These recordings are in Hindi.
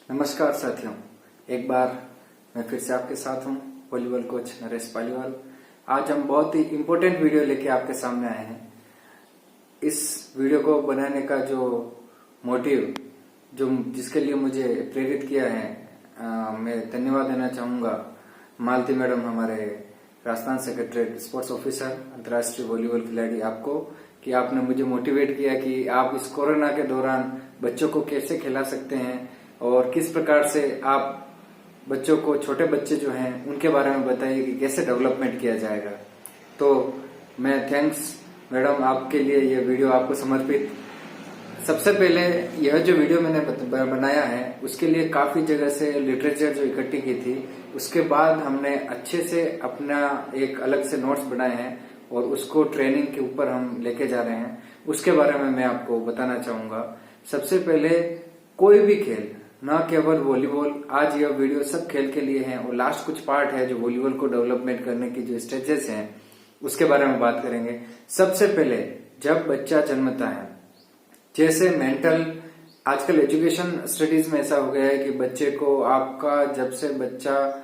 नमस्कार साथियों, एक बार मैं फिर से आपके साथ हूं, वॉलीबॉल कोच नरेश पालीवाल। आज हम बहुत ही इम्पोर्टेंट वीडियो लेके आपके सामने आए हैं। इस वीडियो को बनाने का जो मोटिव, जिसके लिए मुझे प्रेरित किया है, मैं धन्यवाद देना चाहूंगा मालती मैडम, हमारे राजस्थान सेक्रेटरीट स्पोर्ट्स ऑफिसर, अंतर्राष्ट्रीय वॉलीबॉल खिलाड़ी, आपको कि आपने मुझे मोटिवेट किया कि आप इस कोरोना के दौरान बच्चों को कैसे खिला सकते हैं और किस प्रकार से आप बच्चों को, छोटे बच्चे जो हैं उनके बारे में बताइए कि कैसे डेवलपमेंट किया जाएगा। तो मैं थैंक्स मैडम, आपके लिए ये वीडियो आपको समर्पित। सबसे पहले यह जो वीडियो मैंने बनाया है उसके लिए काफी जगह से लिटरेचर जो इकट्ठी की थी, उसके बाद हमने अच्छे से अपना एक अलग से नोट्स बनाए हैं और उसको ट्रेनिंग के ऊपर हम लेके जा रहे हैं। उसके बारे में मैं आपको बताना चाहूंगा। सबसे पहले कोई भी खेल, न केवल वॉलीबॉल, आज यह वीडियो सब खेल के लिए है और लास्ट कुछ पार्ट है जो वॉलीबॉल को डेवलपमेंट करने की जो स्टेजेस हैं उसके बारे में बात करेंगे। सबसे पहले जब बच्चा जन्मता है, जैसे मेंटल, आजकल एजुकेशन स्टडीज में ऐसा हो गया है कि बच्चे को आपका जब से बच्चा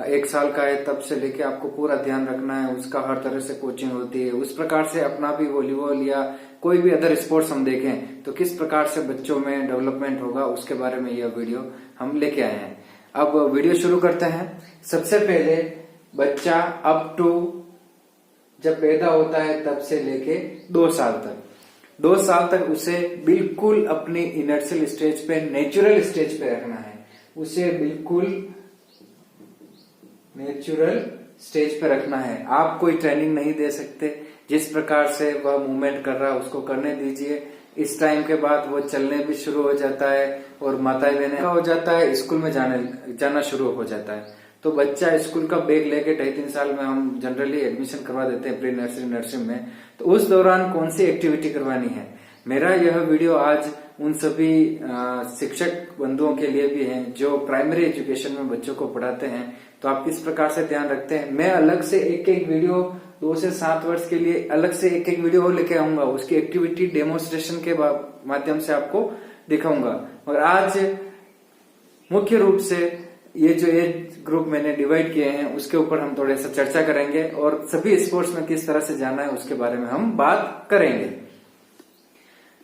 1 साल का है तब से लेके आपको पूरा ध्यान रखना है, उसका हर तरह से कोचिंग होती है। उस प्रकार से अपना भी वॉलीबॉल या कोई भी अदर स्पोर्ट्स हम देखें तो किस प्रकार से बच्चों में डेवलपमेंट होगा, उसके बारे में यह वीडियो हम लेके आए हैं। अब वीडियो शुरू करते हैं। सबसे पहले बच्चा अप टू जब पैदा होता है तब से लेके 2 साल तक, 2 साल तक उसे बिल्कुल अपनी इनर्शियल स्टेज पे, नेचुरल स्टेज पे रखना है। उसे बिल्कुल नेचुरल स्टेज पे रखना है। आप कोई ट्रेनिंग नहीं दे सकते। जिस प्रकार से वह मूवमेंट कर रहा है उसको करने दीजिए। इस टाइम के बाद वो चलने भी शुरू हो जाता है और माताएं बहनें हो जाता है, स्कूल में जाना शुरू हो जाता है। तो बच्चा स्कूल का बैग लेके 2.5-3 साल में हम जनरली एडमिशन करवा देते हैं प्री नर्सरी, नर्सरी में। तो उस दौरान कौन सी एक्टिविटी करवानी है, मेरा यह वीडियो आज उन सभी शिक्षक बंधुओं के लिए भी है जो प्राइमरी एजुकेशन में बच्चों को पढ़ाते हैं। तो आप किस प्रकार से ध्यान रखते हैं, मैं अलग से एक वीडियो 2 से 7 वर्ष के लिए अलग से एक वीडियो और लेके आऊंगा। उसकी एक्टिविटी डेमोन्स्ट्रेशन के माध्यम से आपको दिखाऊंगा। मगर आज मुख्य रूप से ये जो एज ग्रुप मैंने डिवाइड किए हैं उसके ऊपर हम थोड़ा सा चर्चा करेंगे और सभी स्पोर्ट्स में किस तरह से जाना है उसके बारे में हम बात करेंगे।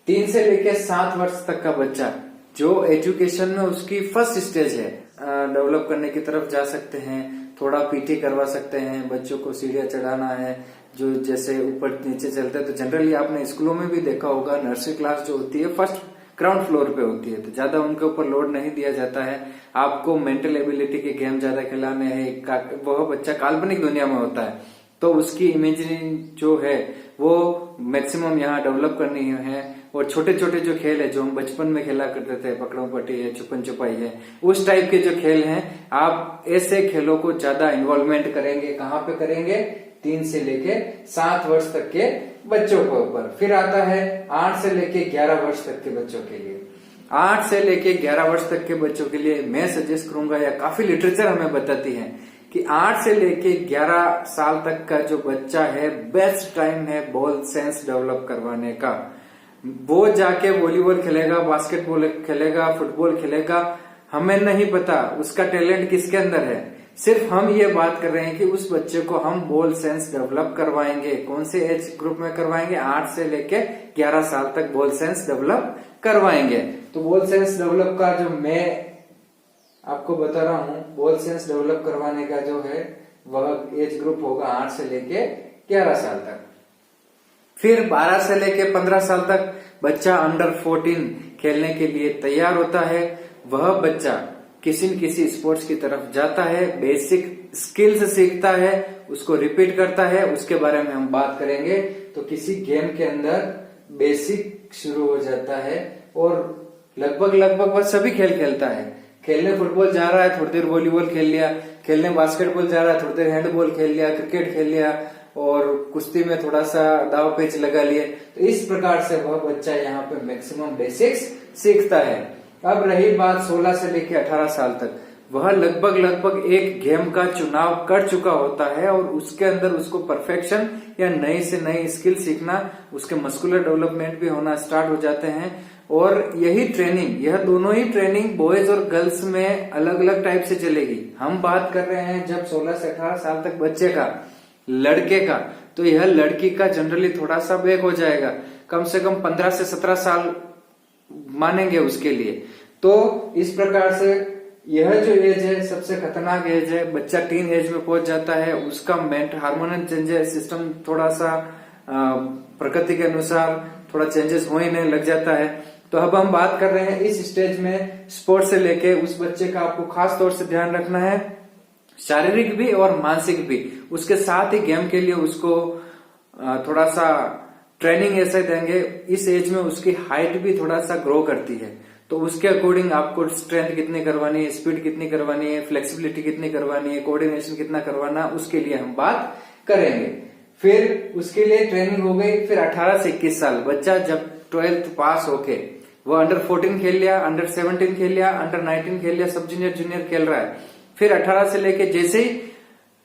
3 से लेकर 7 वर्ष तक का बच्चा जो एजुकेशन में उसकी फर्स्ट स्टेज है, डेवलप करने की तरफ जा सकते हैं। थोड़ा पीटी करवा सकते हैं, बच्चों को सीढ़ियां चढ़ाना है, जो जैसे ऊपर नीचे चलते हैं। तो जनरली आपने स्कूलों में भी देखा होगा, नर्सरी क्लास जो होती है फर्स्ट ग्राउंड फ्लोर पे होती है, तो ज्यादा उनके ऊपर लोड नहीं दिया जाता है। आपको मेंटल एबिलिटी के गेम ज्यादा खिलाने हैं। वह बच्चा काल्पनिक दुनिया में होता है तो उसकी इमेजिनिंग जो है वो मैक्सिमम यहाँ डेवलप करनी है। और छोटे छोटे जो खेल है जो हम बचपन में खेला करते थे, पकड़म पट्टी है, छुपन छुपाई है, उस टाइप के जो खेल हैं, आप ऐसे खेलों को ज्यादा इन्वॉल्वमेंट करेंगे। कहाँ पे करेंगे? 3 से लेके 7 वर्ष तक के बच्चों के ऊपर। फिर आता है 8 से लेके 11 वर्ष तक के बच्चों के लिए। 8 से लेके 11 वर्ष तक के बच्चों के लिए मैं सजेस्ट करूंगा, या काफी लिटरेचर हमें बताती है कि 8 से लेके 11 साल तक का जो बच्चा है बेस्ट टाइम है बॉल सेंस डेवलप करवाने का। वो जाके वॉलीबॉल खेलेगा, बास्केटबॉल खेलेगा, फुटबॉल खेलेगा, हमें नहीं पता उसका टैलेंट किसके अंदर है। सिर्फ हम ये बात कर रहे हैं कि उस बच्चे को हम बॉल सेंस डेवलप करवाएंगे। कौन से एज ग्रुप में करवाएंगे? 8 से लेके 11 साल तक बॉल सेंस डेवलप करवाएंगे। तो बॉल सेंस डेवलप का जो मैं आपको बता रहा हूं, बॉल सेंस डेवलप करवाने का जो है वह एज ग्रुप होगा 8 से लेके 11 साल तक। फिर 12 से लेके 15 साल तक बच्चा अंडर 14 खेलने के लिए तैयार होता है। वह बच्चा किसी न किसी स्पोर्ट्स की तरफ जाता है, बेसिक स्किल्स सीखता है, उसको रिपीट करता है। उसके बारे में हम बात करेंगे। तो किसी गेम के अंदर बेसिक शुरू हो जाता है और लगभग वह सभी खेल खेलता है। खेलने फुटबॉल जा रहा है, थोड़ी देर वॉलीबॉल खेल लिया, खेलने बास्केटबॉल जा रहा है, थोड़ी देर हैंडबॉल खेल लिया, क्रिकेट खेल लिया और कुश्ती में थोड़ा सा दाव पेच लगा लिए। तो इस प्रकार से वह बच्चा यहाँ पे मैक्सिमम बेसिक्स सीखता है। अब रही बात 16 से लेकर 18 साल तक, वह लगभग एक गेम का चुनाव कर चुका होता है और उसके अंदर उसको परफेक्शन या नई से नई स्किल सीखना, उसके मस्कुलर डेवलपमेंट भी होना स्टार्ट हो जाते हैं और यही ट्रेनिंग, यह दोनों ही ट्रेनिंग बॉयज और गर्ल्स में अलग अलग टाइप से चलेगी। हम बात कर रहे हैं जब 16 से 18 साल तक बच्चे का, लड़के का, तो यह लड़की का जनरली थोड़ा सा बैक हो जाएगा, कम से कम 15 से 17 साल मानेंगे उसके लिए। तो इस प्रकार से यह जो एज है सबसे खतरनाक एज है। बच्चा टीन एज में पहुंच जाता है, उसका मेंटल हार्मोनल चेंजेस सिस्टम थोड़ा सा प्रकृति के अनुसार थोड़ा चेंजेस होने लग जाता है। तो अब हम बात कर रहे हैं इस स्टेज में स्पोर्ट्स से लेके उस बच्चे का आपको खास तौर से ध्यान रखना है, शारीरिक भी और मानसिक भी। उसके साथ ही गेम के लिए उसको थोड़ा सा ट्रेनिंग ऐसे देंगे, इस एज में उसकी हाइट भी थोड़ा सा ग्रो करती है, तो उसके अकॉर्डिंग आपको स्ट्रेंथ कितनी करवानी है, स्पीड कितनी करवानी है, फ्लेक्सिबिलिटी कितनी करवानी है, कोऑर्डिनेशन कितना करवाना, उसके लिए हम बात करेंगे। फिर उसके लिए ट्रेनिंग हो गई। फिर 18 से 21 साल बच्चा जब 12th पास होके वो अंडर 14 खेल लिया, अंडर 17 खेल लिया, अंडर 19 खेल लिया, सब जूनियर जूनियर खेल रहा है। फिर 18 से लेके जैसे ही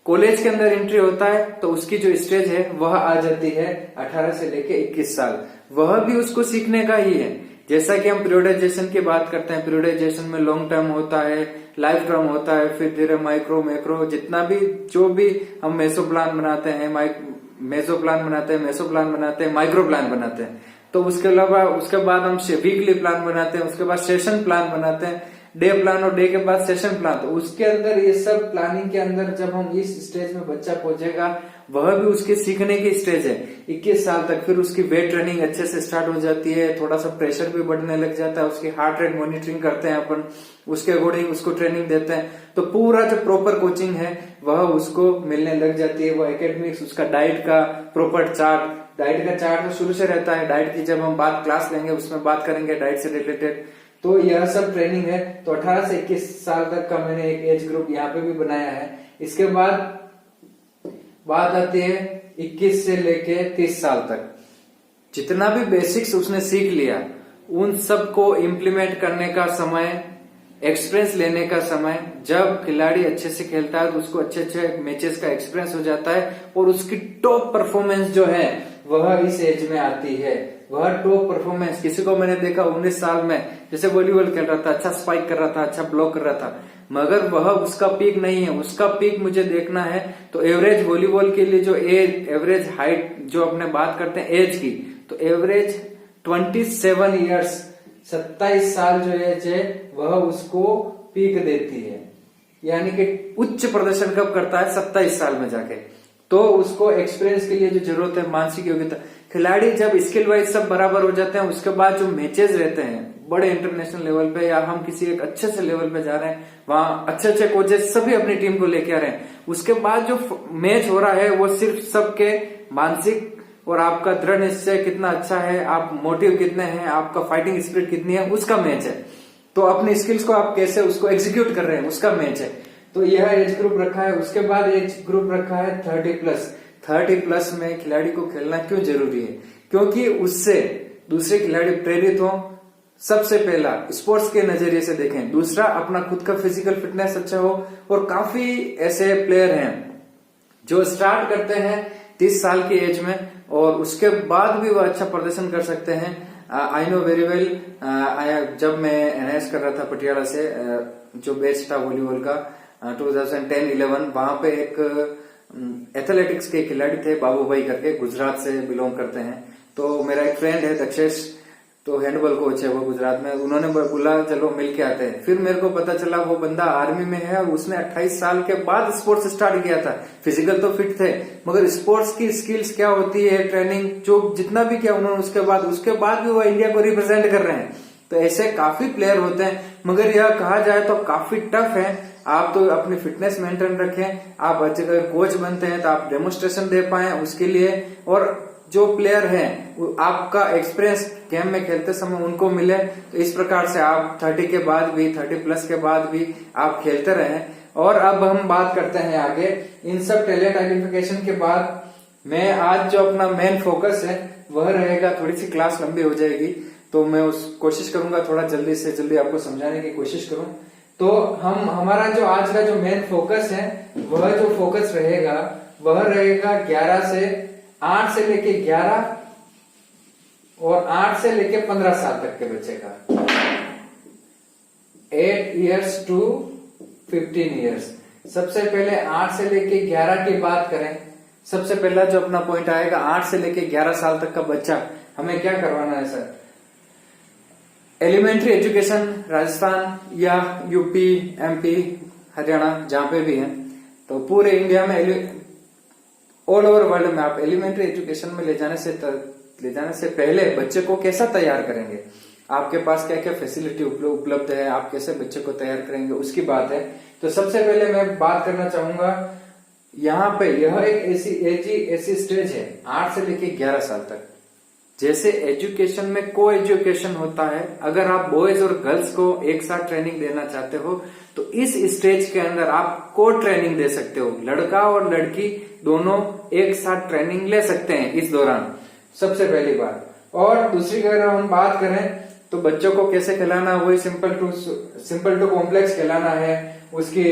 कॉलेज के अंदर एंट्री होता है तो उसकी जो स्टेज है वह आ जाती है 18 से लेके 21 साल। वह भी उसको सीखने का ही है। जैसा कि हम पीरियडाइजेशन की बात करते हैं, पीरियडाइजेशन में लॉन्ग टर्म होता है, लाइफ टर्म होता है, फिर धीरे माइक्रो मैक्रो जितना भी जो भी हम मेसोप्लान बनाते हैं, मेसोप्लान बनाते हैं, मेसोप्लान बनाते हैं, माइक्रो प्लान बनाते हैं। तो उसके अलावा उसके बाद हम वीकली प्लान बनाते हैं, उसके बाद सेशन प्लान बनाते हैं, डे प्लान और डे के बाद सेशन प्लान। तो उसके अंदर ये सब प्लानिंग के अंदर जब हम इस स्टेज में बच्चा पहुंचेगा वह भी उसके सीखने की स्टेज है 21 साल तक। फिर उसकी वेट ट्रेनिंग अच्छे से स्टार्ट हो जाती है, थोड़ा सा प्रेशर भी बढ़ने लग जाता है, उसकी हार्ट रेट मॉनिटरिंग करते हैं अपन, उसके अकॉर्डिंग उसको ट्रेनिंग देते हैं। तो पूरा जो प्रॉपर कोचिंग है वह उसको मिलने लग जाती है। वो एकेडमिक्स, उसका डाइट का प्रॉपर चार्ट, डाइट का चार्ट तो शुरू से रहता है। डाइट की जब हम बात क्लास लेंगे उसमें बात करेंगे डाइट से रिलेटेड। तो यह सब ट्रेनिंग है। तो 18 से 21 साल तक का मैंने एक एज ग्रुप यहाँ पे भी बनाया है। इसके बाद बात आती है 21 से लेके 30 साल तक। जितना भी बेसिक्स उसने सीख लिया उन सब को इम्प्लीमेंट करने का समय, एक्सपीरियंस लेने का समय। जब खिलाड़ी अच्छे से खेलता है तो उसको अच्छे अच्छे मैचेस का एक्सपीरियंस हो जाता है और उसकी टॉप परफॉर्मेंस जो है वह इस एज में आती है। वह टॉप परफॉर्मेंस, किसी को मैंने देखा 19 साल में जैसे वॉलीबॉल खेल रहा था, अच्छा स्पाइक कर रहा था, अच्छा ब्लॉक कर रहा था, मगर वह उसका पीक नहीं है। उसका पीक मुझे देखना है तो एवरेज वॉलीबॉल के लिए जो एवरेज हाइट जो अपने बात करते हैं एज की, तो एवरेज 27 ईयर्स, 27 साल जो एज है वह उसको पीक देती है। यानी कि उच्च प्रदर्शन कब करता है? 27 साल में जाके। तो उसको एक्सपीरियंस के लिए जो जरूरत है, मानसिक योग्यता, खिलाड़ी जब स्किल वाइज सब बराबर हो जाते हैं उसके बाद जो मैचेस रहते हैं बड़े इंटरनेशनल लेवल पे या हम किसी एक अच्छे से लेवल पे जा रहे हैं, वहां अच्छे अच्छे कोचेस सभी अपनी टीम को लेके आ रहे हैं, उसके बाद जो मैच हो रहा है वो सिर्फ सबके मानसिक और आपका दृढ़ निश्चय कितना अच्छा है, आप मोटिव कितने हैं, आपका फाइटिंग स्पिरिट कितनी है, उसका मैच है। तो अपनी स्किल्स को आप कैसे उसको एग्जीक्यूट कर रहे हैं उसका मैच है। तो यह एज ग्रुप रखा है। उसके बाद एज ग्रुप रखा है 30+। 30+ में खिलाड़ी को खेलना क्यों जरूरी है? क्योंकि उससे दूसरे खिलाड़ी प्रेरित हो। सबसे पहला स्पोर्ट्स के नजरिए से देखें, दूसरा अपना खुद का फिजिकल फिटनेस अच्छा हो। और काफी ऐसे प्लेयर हैं जो स्टार्ट करते हैं 30 साल की एज में और उसके बाद भी वो अच्छा प्रदर्शन कर सकते हैं। आई नो वेरी वेल, जब मैं एनएस कर रहा था पटियाला से, जो बैच था वॉलीबॉल का 2010-11, वहां पे एक एथलेटिक्स के खिलाड़ी थे बाबू भाई करके, गुजरात से बिलोंग करते हैं। तो मेरा एक फ्रेंड है दक्षेश, तो हैंडबॉल कोच है वो गुजरात में, उन्होंने बोला चलो मिल के आते हैं। फिर मेरे को पता चला वो बंदा आर्मी में है और उसने 28 साल के बाद स्पोर्ट्स स्टार्ट किया था। फिजिकल तो फिट थे मगर स्पोर्ट्स की स्किल्स क्या होती है, ट्रेनिंग जो जितना भी किया उन्होंने उसके बाद भी वो इंडिया को रिप्रेजेंट कर रहे हैं। तो ऐसे काफी प्लेयर होते हैं, मगर यह कहा जाए तो काफी टफ है। आप तो अपनी फिटनेस मेंटेन रखें, आप अगर कोच बनते हैं तो आप डेमोन्स्ट्रेशन दे पाए उसके लिए, और जो प्लेयर हैं आपका एक्सपीरियंस गेम में खेलते समय उनको मिले। तो इस प्रकार से आप 30 के बाद भी, 30+ के बाद भी आप खेलते रहें। और अब हम बात करते हैं आगे इन सब टैलेंट आइडेंटिफिकेशन के बाद। मैं आज जो अपना मेन फोकस है वह रहेगा, थोड़ी सी क्लास लंबी हो जाएगी तो मैं कोशिश करूंगा थोड़ा जल्दी से जल्दी आपको समझाने की कोशिश करूं। तो हमारा जो आज का जो मेन फोकस है वह जो फोकस रहेगा वह रहेगा 8 से लेके 11 और 8 से लेके 15 साल तक के बच्चे का 8 इयर्स टू 15 इयर्स। सबसे पहले 8 से लेके 11 की बात करें, सबसे पहला जो अपना पॉइंट आएगा 8 से लेके 11 साल तक का बच्चा हमें क्या करवाना है सर? एलिमेंट्री एजुकेशन राजस्थान या यूपी, एमपी, हरियाणा जहां पे भी है, तो पूरे इंडिया में ऑल ओवर वर्ल्ड में आप एलिमेंट्री एजुकेशन में ले जाने से पहले बच्चे को कैसा तैयार करेंगे, आपके पास क्या क्या फैसिलिटी उपलब्ध है, आप कैसे बच्चे को तैयार करेंगे, उसकी बात है। तो सबसे पहले मैं बात करना चाहूंगा यहाँ पे, यह एक ऐसी स्टेज है 8 से लेके 11 साल तक। जैसे एजुकेशन में को एजुकेशन होता है, अगर आप बॉयज और गर्ल्स को एक साथ ट्रेनिंग देना चाहते हो तो इस स्टेज के अंदर आप को ट्रेनिंग दे सकते हो, लड़का और लड़की दोनों एक साथ ट्रेनिंग ले सकते हैं इस दौरान, सबसे पहली बात। और दूसरी अगर हम बात करें तो बच्चों को कैसे खिलाना, वही सिंपल टू कॉम्प्लेक्स खिलाना है, उसकी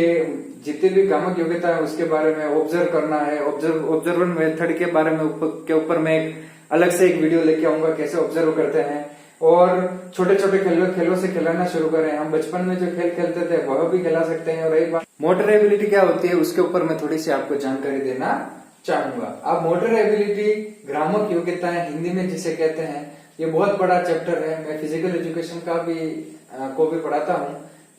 जितनी भी कामक योग्यता है उसके बारे में ऑब्जर्व करना है, ऑब्जर्वर मेथड के बारे में ऊपर मैं एक अलग से एक वीडियो लेके आऊंगा कैसे ऑब्जर्व करते हैं। और छोटे छोटे खेलों से खिलाना शुरू करें, हम बचपन में जो खेल खेलते थे वह भी खिला सकते हैं। और रही बात मोटर एबिलिटी क्या होती है, उसके ऊपर मैं थोड़ी सी आपको जानकारी देना चाहूंगा। अब मोटर एबिलिटी ग्रामक योग्यताएं हिंदी में जिसे कहते हैं, ये बहुत बड़ा चैप्टर है। मैं फिजिकल एजुकेशन का को भी पढ़ाता हूँ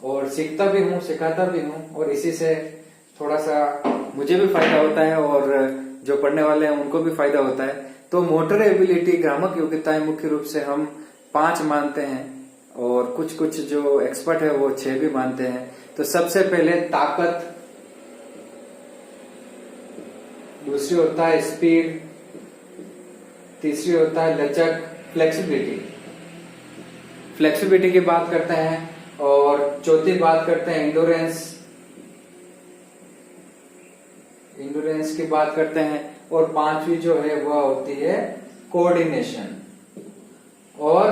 और सीखता भी हूँ, सिखाता भी हूँ, और इसी से थोड़ा सा मुझे भी फायदा होता है और जो पढ़ने वाले हैं उनको भी फायदा होता है। तो मोटर एबिलिटी ग्रामक योग्यताएं मुख्य रूप से हम 5 मानते हैं और कुछ जो एक्सपर्ट है वो 6 भी मानते हैं। तो सबसे पहले ताकत, दूसरी होता है स्पीड, तीसरी होता है लचक, फ्लेक्सिबिलिटी की बात करते हैं, और चौथी बात करते हैं इंडोरेंस की बात करते हैं, और 5वीं जो है वह होती है कोऑर्डिनेशन। और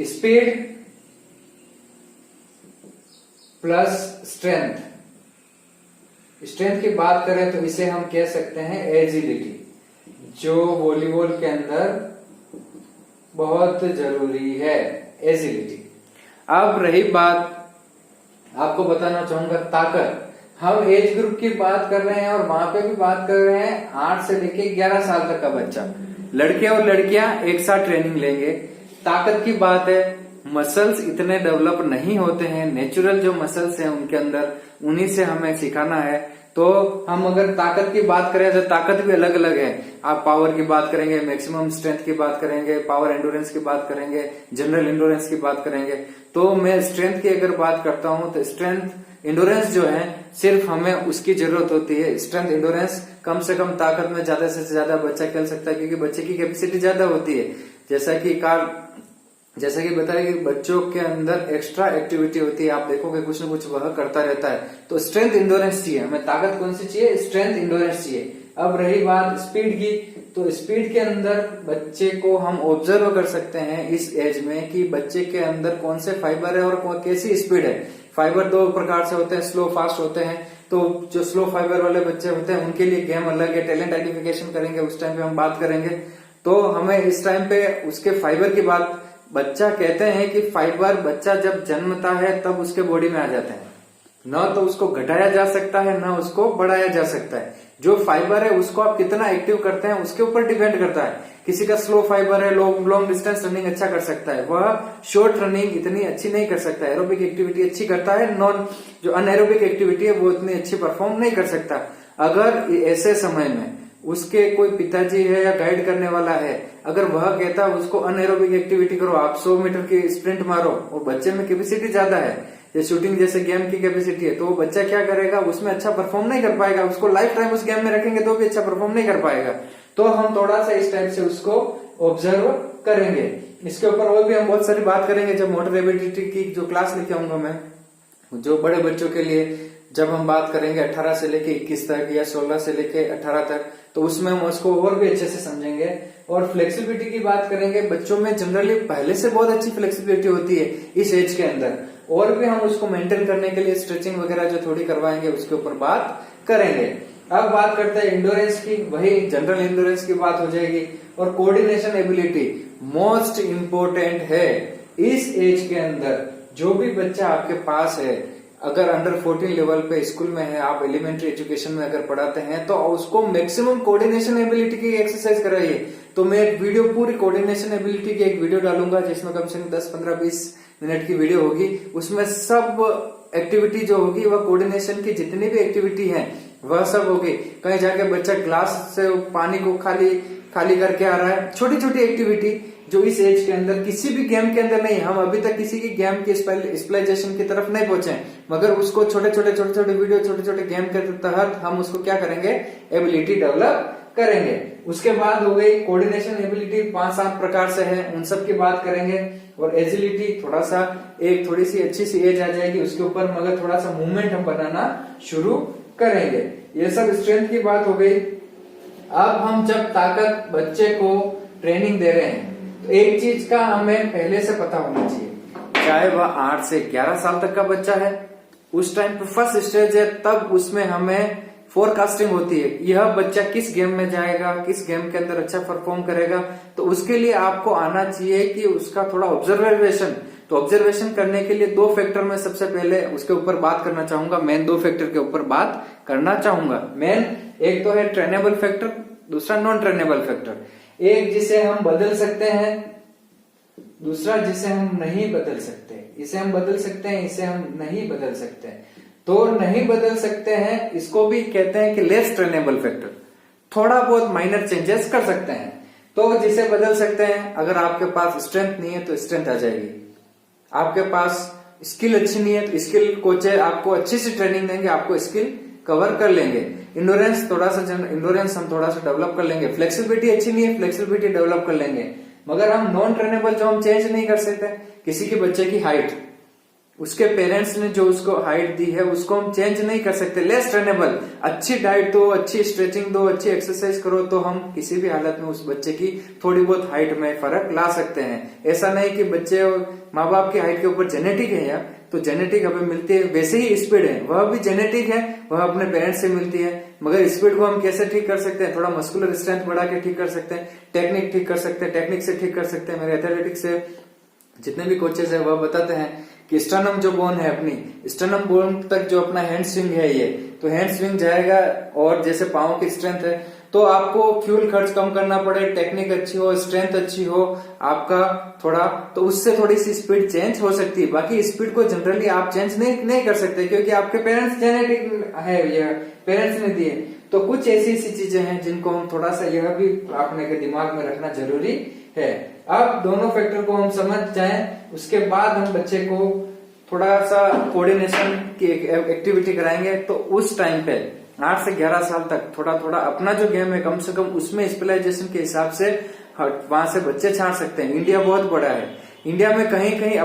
स्पीड प्लस स्ट्रेंथ की बात करें तो इसे हम कह सकते हैं एजिलिटी, जो वॉलीबॉल के अंदर बहुत जरूरी है, एजिलिटी। अब रही बात, आपको बताना चाहूंगा ताकत। हम एज ग्रुप की बात कर रहे हैं और वहां पे भी बात कर रहे हैं 8 से लेके 11 साल तक का बच्चा, लड़के और लड़कियां एक साथ ट्रेनिंग लेंगे। ताकत की बात है, मसल्स इतने डेवलप नहीं होते हैं, नेचुरल जो मसल्स हैं उनके अंदर, उन्हीं से हमें सिखाना है। तो हम अगर ताकत की बात करें तो ताकत भी अलग अलग है। आप पावर की बात करेंगे, मैक्सिमम स्ट्रेंथ की बात करेंगे, पावर एंडोरेंस की बात करेंगे, जनरल एंडोरेंस की बात करेंगे। तो मैं स्ट्रेंथ की अगर बात करता हूं तो स्ट्रेंथ एंडोरेंस जो है सिर्फ हमें उसकी जरूरत होती है। स्ट्रेंथ एंडोरेंस कम से कम ताकत में ज्यादा से ज्यादा बच्चा खेल सकता है, क्योंकि बच्चे की कैपेसिटी ज्यादा होती है। जैसा कि बताया कि बच्चों के अंदर एक्स्ट्रा एक्टिविटी होती है, आप देखोगे कुछ न कुछ वह करता रहता है। तो स्ट्रेंथ इंडोरेंस चाहिए हमें, ताकत कौन सी चाहिए, स्ट्रेंथ इंडोरेंस चाहिए। अब रही बात स्पीड की, तो स्पीड के अंदर बच्चे को हम ऑब्जर्व कर सकते हैं इस एज में कि बच्चे के अंदर कौन से फाइबर है और कैसी स्पीड है। फाइबर 2 प्रकार से होते हैं, स्लो फास्ट होते हैं। तो जो स्लो फाइबर वाले बच्चे होते हैं उनके लिए गेम अलग है, टैलेंट आइडेंटिफिकेशन करेंगे, उस टाइम पे हम बात करेंगे। तो हमें इस टाइम पे उसके फाइबर की बात, बच्चा कहते हैं कि फाइबर बच्चा जब जन्मता है तब उसके बॉडी में आ जाते हैं, न तो उसको घटाया जा सकता है न उसको बढ़ाया जा सकता है। जो फाइबर है उसको आप कितना एक्टिव करते हैं उसके ऊपर डिपेंड करता है। किसी का स्लो फाइबर है, लॉन्ग डिस्टेंस रनिंग अच्छा कर सकता है, वह शॉर्ट रनिंग इतनी अच्छी नहीं कर सकता, एरोबिक एक्टिविटी अच्छी करता है, जो अनएरोबिक एक्टिविटी है वो इतनी अच्छी परफॉर्म नहीं कर सकता। अगर ऐसे समय में उसके कोई पिताजी है या गाइड करने वाला है, अगर वह कहता है उसको अनएरोबिक एक्टिविटी करो, आप 100 मीटर की स्प्रिंट मारो, और बच्चे में कैपेसिटी ज्यादा है, ये शूटिंग जैसे गेम की कैपेसिटी है, तो वो बच्चा क्या करेगा, उसमें अच्छा परफॉर्म नहीं कर पाएगा। उसको लाइफ टाइम उस गेम में रखेंगे तो भी अच्छा परफॉर्म नहीं कर पाएगा। तो हम थोड़ा सा इस टाइप से उसको ऑब्जर्व करेंगे। इसके ऊपर और भी हम बहुत सारी बात करेंगे जब मोटर एबिलिटी की जो क्लास लेके आऊंगा मैं, जो बड़े बच्चों के लिए जब हम बात करेंगे 18 से लेके 21 तक या 16 से लेके 18 तक, तो उसमें हम उसको और भी अच्छे से समझेंगे। और फ्लेक्सिबिलिटी की बात करेंगे, बच्चों में जनरली पहले से बहुत अच्छी फ्लेक्सिबिलिटी होती है इस एज के अंदर, और भी हम उसको मेंटेन करने के लिए स्ट्रेचिंग वगैरह जो थोड़ी करवाएंगे उसके ऊपर बात करेंगे। अब बात करते हैं इंडोरेंस की, वही जनरल इंडोरेंस की बात हो जाएगी। और कोऑर्डिनेशन एबिलिटी, मोस्ट इम्पोर्टेंट है। इस एज के अंदर जो भी बच्चा आपके पास है, अगर अंडर 14 लेवल पे स्कूल में है, आप एलिमेंट्री एजुकेशन में अगर पढ़ाते हैं, तो उसको मैक्सिमम कोऑर्डिनेशन एबिलिटी की एक्सरसाइज कराइए। तो मैं एक वीडियो, पूरी कोऑर्डिनेशन एबिलिटी की एक वीडियो डालूंगा, जिसमें कम से कम 10, 15, 20 मिनट की वीडियो होगी। उसमें सब एक्टिविटी जो होगी वह कोऑर्डिनेशन की जितनी भी एक्टिविटी है वह सब होगी। कहीं जाके बच्चा ग्लास से पानी को खाली करके आ रहा है, छोटी छोटी एक्टिविटी जो इस एज के अंदर किसी भी गेम के अंदर नहीं। हम अभी तक किसी की गेम की स्पेशलाइजेशन की तरफ नहीं पहुंचे, मगर उसको छोटे छोटे वीडियो, छोटे छोटे गेम के तहत हम उसको क्या करेंगे, एबिलिटी डेवलप करेंगे। उसके बाद हो गई कोऑर्डिनेशन एबिलिटी, 5-7 प्रकार से है, उन सब की बात करेंगे। और एजिलिटी, थोड़ा सा एक थोड़ी सी अच्छी सी एज आ जाएगी उसके ऊपर, मगर थोड़ा सा मूवमेंट हम बनाना शुरू करेंगे। ये सब स्ट्रेंथ की बात हो गई। अब हम जब ताकत बच्चे को ट्रेनिंग दे रहे हैं, तो एक चीज का हमें पहले से पता होना चाहिए, चाहे वह 8 से 11 साल तक का बच्चा है, उस टाइम पे फर्स्ट स्टेज है, तब उसमें हमें फोरकास्टिंग होती है। यह बच्चा किस गेम में जाएगा, किस गेम के अंदर अच्छा परफॉर्म करेगा, तो उसके लिए आपको आना चाहिए कि उसका थोड़ा ऑब्जर्वेशन। तो ऑब्जर्वेशन करने के लिए 2 फैक्टर में सबसे पहले उसके ऊपर बात करना चाहूंगा, मेन 2 फैक्टर के ऊपर बात करना चाहूंगा। मेन एक तो है ट्रेनेबल फैक्टर, दूसरा नॉन ट्रेनेबल फैक्टर। एक जिसे हम बदल सकते हैं, दूसरा जिसे हम नहीं बदल सकते। इसे हम बदल सकते हैं, इसे हम नहीं बदल सकते। तो नहीं बदल सकते हैं, इसको भी कहते हैं कि लेस ट्रेनेबल फैक्टर, थोड़ा बहुत माइनर चेंजेस कर सकते हैं। तो जिसे बदल सकते हैं, अगर आपके पास स्ट्रेंथ नहीं है तो स्ट्रेंथ आ जाएगी, आपके पास स्किल अच्छी नहीं है तो स्किल कोच आपको अच्छी सी ट्रेनिंग देंगे, आपको स्किल कवर कर लेंगे। इंडोरेंस इंडोरेंस हम थोड़ा सा डेवलप कर लेंगे। फ्लेक्सिबिलिटी अच्छी नहीं है, फ्लेक्सिबिलिटी डेवलप कर लेंगे। मगर हम नॉन ट्रेनेबल जो हम चेंज नहीं कर सकते, किसी के बच्चे की हाइट, उसके पेरेंट्स ने जो उसको हाइट दी है उसको हम चेंज नहीं कर सकते। लेस ट्रेनेबल, अच्छी डाइट दो, अच्छी स्ट्रेचिंग दो, अच्छी एक्सरसाइज करो, तो हम किसी भी हालत में उस बच्चे की थोड़ी बहुत हाइट में फर्क ला सकते हैं। ऐसा नहीं कि बच्चे माँ बाप की हाइट के ऊपर जेनेटिक है या तो जेनेटिक हमें मिलती है, वैसे ही स्पीड है, वह भी जेनेटिक है, वह अपने पेरेंट्स से मिलती है। मगर स्पीड को हम कैसे ठीक कर सकते हैं, थोड़ा मस्कुलर स्ट्रेंथ बढ़ा के ठीक कर सकते हैं, टेक्निक ठीक कर सकते हैं, टेक्निक से ठीक कर सकते हैं। मेरे एथलेटिक्स से जितने भी कोचेस है वह बताते हैं कि स्टर्नम जो बोन है अपनी, स्टर्नम बोन तक जो अपना हैंड स्विंग है ये, तो हैंड स्विंग जाएगा। और जैसे पाँव की स्ट्रेंथ है, तो आपको फ्यूल खर्च कम करना पड़े, टेक्निक अच्छी हो, स्ट्रेंथ अच्छी हो आपका थोड़ा, तो उससे थोड़ी सी स्पीड चेंज हो सकती है। बाकी स्पीड को जनरली आप चेंज नहीं कर सकते, क्योंकि आपके पेरेंट्स जेनेटिक है, ये पेरेंट्स ने दिए। तो कुछ ऐसी चीजें हैं जिनको हम थोड़ा सा यह भी अपने के दिमाग में रखना जरूरी है। अब दोनों फैक्टर को हम समझ जाएं, उसके बाद हम बच्चे को थोड़ा सा कोऑर्डिनेशन की एक्टिविटी कराएंगे। तो उस टाइम पे 8 से 11 साल तक थोड़ा थोड़ा अपना जो गेम है कम से कम उसमें स्पेशलाइजेशन के हिसाब से वहां से बच्चे छाड़ सकते हैं। इंडिया बहुत बड़ा है, इंडिया में कहीं कहीं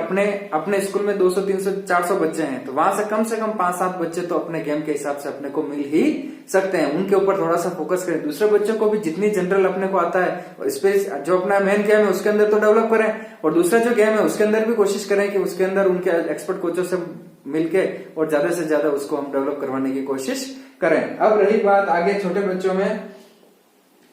अपने स्कूल में 200, 300, 400 बच्चे हैं, तो वहां से कम 5-7 बच्चे तो अपने गेम के हिसाब से अपने को मिल ही सकते हैं। उनके ऊपर थोड़ा सा फोकस करें। दूसरे बच्चों को भी जितनी जनरल अपने को आता है, स्पेस जो अपना मेन गेम है उसके अंदर तो डेवलप करें, और दूसरा जो गेम है उसके अंदर भी कोशिश करें कि उसके अंदर उनके एक्सपर्ट कोचों से मिलके और ज्यादा से ज्यादा उसको हम डेवलप करवाने की कोशिश करें। अब रही बात आगे छोटे बच्चों में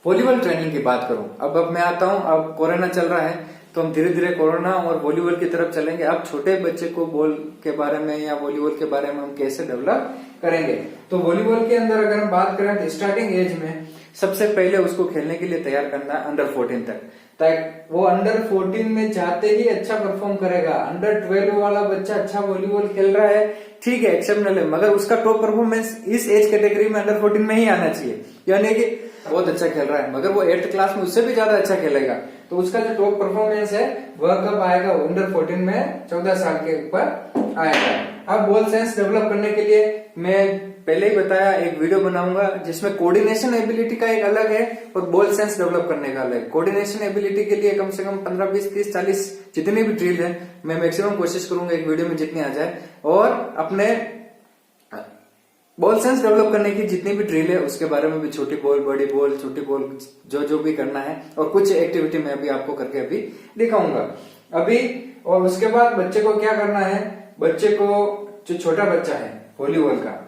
वॉलीबॉल ट्रेनिंग की बात करूं। अब मैं आता हूं, अब कोरोना चल रहा है तो हम धीरे धीरे कोरोना और वॉलीबॉल की तरफ चलेंगे। अब छोटे बच्चे को बॉल के बारे में या वॉलीबॉल के बारे में हम कैसे डेवलप करेंगे। तो वॉलीबॉल के अंदर अगर हम बात करें तो स्टार्टिंग एज में सबसे पहले उसको खेलने के लिए तैयार करना है अंडर 14 तक, ताकि वो अंडर 14 में जाते ही अच्छा परफॉर्म करेगा। अंडर 12 वाला बच्चा अच्छा वॉलीबॉल खेल रहा है, ठीक है, एक्सेप्शनल है, मगर उसका टॉप परफॉर्मेंस इस एज कैटेगरी में अंडर 14 में ही आना चाहिए। यानी कि बहुत अच्छा खेल रहा है, मगर वो 8th क्लास में उससे भी ज्यादा अच्छा खेलेगा, तो उसका जो टॉप परफॉर्मेंस है वह कब आएगा, अंडर 14 में 14 साल के ऊपर आएगा। अब बॉल सेंस डेवलप करने के लिए मैं पहले ही बताया एक वीडियो बनाऊंगा जिसमें कोऑर्डिनेशन एबिलिटी का एक अलग है और बॉल सेंस डेवलप करने का अलग। कोऑर्डिनेशन एबिलिटी के लिए कम से कम 15, 20, 30, 40 जितनी भी ड्रिल है मैं मैक्सिमम कोशिश करूंगा एक वीडियो में जितनी आ जाए, और अपने बॉल सेंस डेवलप करने की जितनी भी ड्रिल है उसके बारे में भी, छोटी बॉल, बड़ी बॉल, छोटी बॉल, जो भी करना है, और कुछ एक्टिविटी मैं अभी आपको करके अभी दिखाऊंगा अभी। और उसके बाद बच्चे को क्या करना है, बच्चे को जो छोटा बच्चा है वॉलीबॉल का,